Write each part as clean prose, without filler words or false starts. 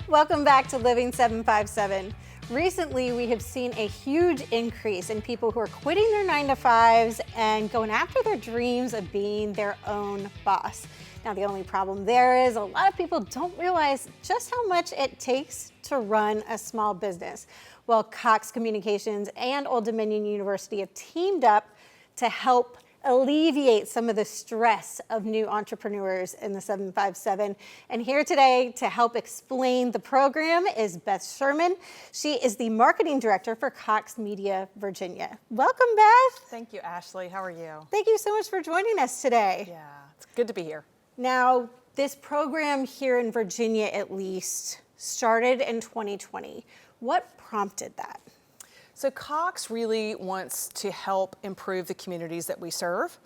Welcome back to Living 757. Recently, we have seen a huge increase in people who are quitting their 9-to-5s and going after their dreams of being their own boss. Now, the only problem there is a lot of people don't realize just how much it takes to run a small business. Well, Cox Communications and Old Dominion University have teamed up to help alleviate some of the stress of new entrepreneurs in the 757. And here today to help explain the program is Beth Sherman. She is the marketing director for Cox Media Virginia. Welcome, Beth. Thank you, Ashley. How are you? Thank you so much for joining us today. Yeah, it's good to be here. Now, this program here in Virginia, at least, started in 2020. What prompted that? So Cox really wants to help improve the communities that we serve.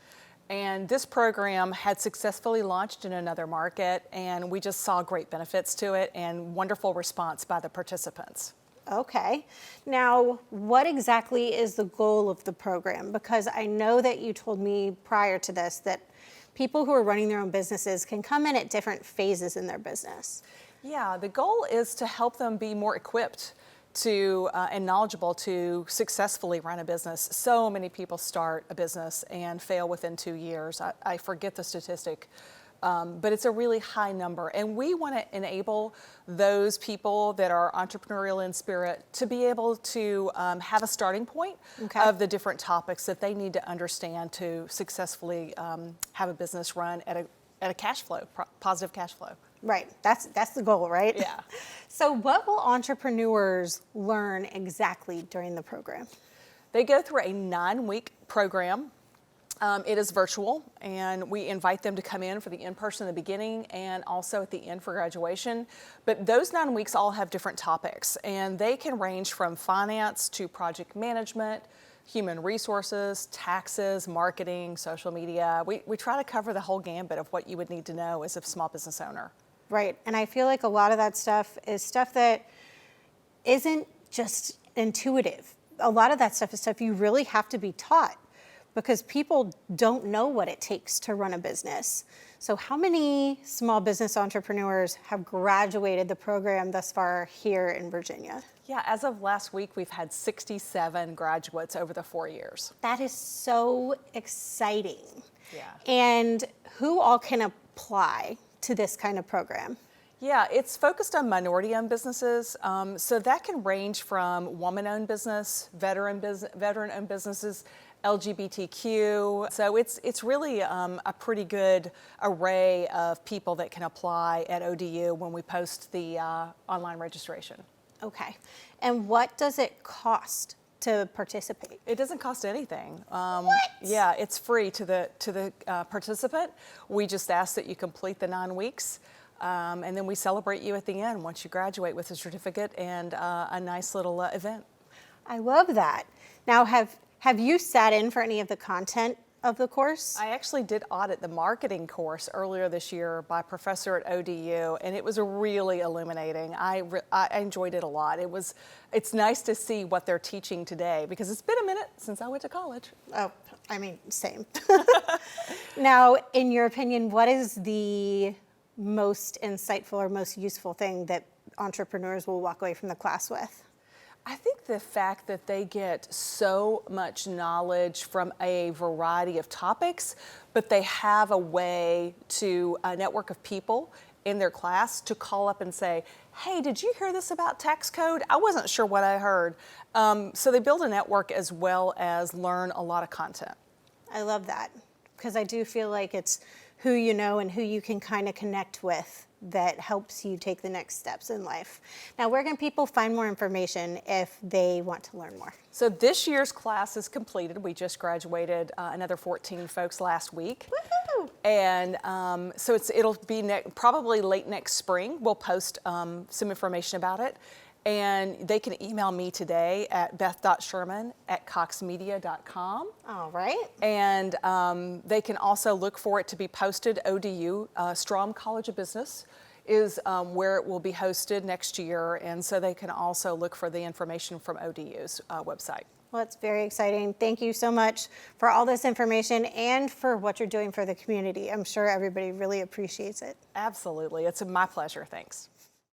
And this program had successfully launched in another market, and we just saw great benefits to it and wonderful response by the participants. Okay. Now, what exactly is the goal of the program? Because I know that you told me prior to this that people who are running their own businesses can come in at different phases in their business. Yeah, the goal is to help them be more equipped to and knowledgeable to successfully run a business. So many people start a business and fail within 2 years. I forget the statistic, but it's a really high number. And we want to enable those people that are entrepreneurial in spirit to be able to have a starting point of the different topics that they need to understand to successfully have a business run at a cash flow, positive cash flow. Right, that's the goal, right? Yeah. So what will entrepreneurs learn exactly during the program? They go through a 9-week program. It is virtual, and we invite them to come in for the in-person in the beginning and also at the end for graduation. But those 9 weeks all have different topics, and they can range from finance to project management, human resources, taxes, marketing, social media. We try to cover the whole gambit of what you would need to know as a small business owner. Right, and I feel like a lot of that stuff is stuff that isn't just intuitive. A lot of that stuff is stuff you really have to be taught because people don't know what it takes to run a business. So how many small business entrepreneurs have graduated the program thus far here in Virginia? Yeah, as of last week, we've had 67 graduates over the 4 years. That is so exciting. Yeah. And who all can apply to this kind of program? Yeah, it's focused on minority-owned businesses, so that can range from woman-owned business, veteran-owned businesses, LGBTQ. So it's really a pretty good array of people that can apply at ODU when we post the online registration. Okay, and what does it cost to participate? It doesn't cost anything. What? Yeah, it's free to the participant. We just ask that you complete the 9 weeks. And then we celebrate you at the end once you graduate with a certificate and a nice little event. I love that. Now, have you sat in for any of the content of the course? I actually did audit the marketing course earlier this year by a professor at ODU, and it was really illuminating. I enjoyed it a lot. It's nice to see what they're teaching today because it's been a minute since I went to college. Oh, I mean, same. Now, in your opinion, what is the most insightful or most useful thing that entrepreneurs will walk away from the class with? I think the fact that they get so much knowledge from a variety of topics, but they have a way to a network of people in their class to call up and say, hey, did you hear this about tax code? I wasn't sure what I heard. So they build a network as well as learn a lot of content. I love that because I do feel like it's who you know and who you can kind of connect with that helps you take the next steps in life. Now, where can people find more information if they want to learn more? So this year's class is completed. We just graduated another 14 folks last week. Woohoo! And so it'll be probably late next spring. We'll post some information about it. And they can email me today at beth.sherman@coxmedia.com. All right. And they can also look for it to be posted. ODU, Strom College of Business, is where it will be hosted next year. And so they can also look for the information from ODU's website. Well, it's very exciting. Thank you so much for all this information and for what you're doing for the community. I'm sure everybody really appreciates it. Absolutely. It's my pleasure. Thanks.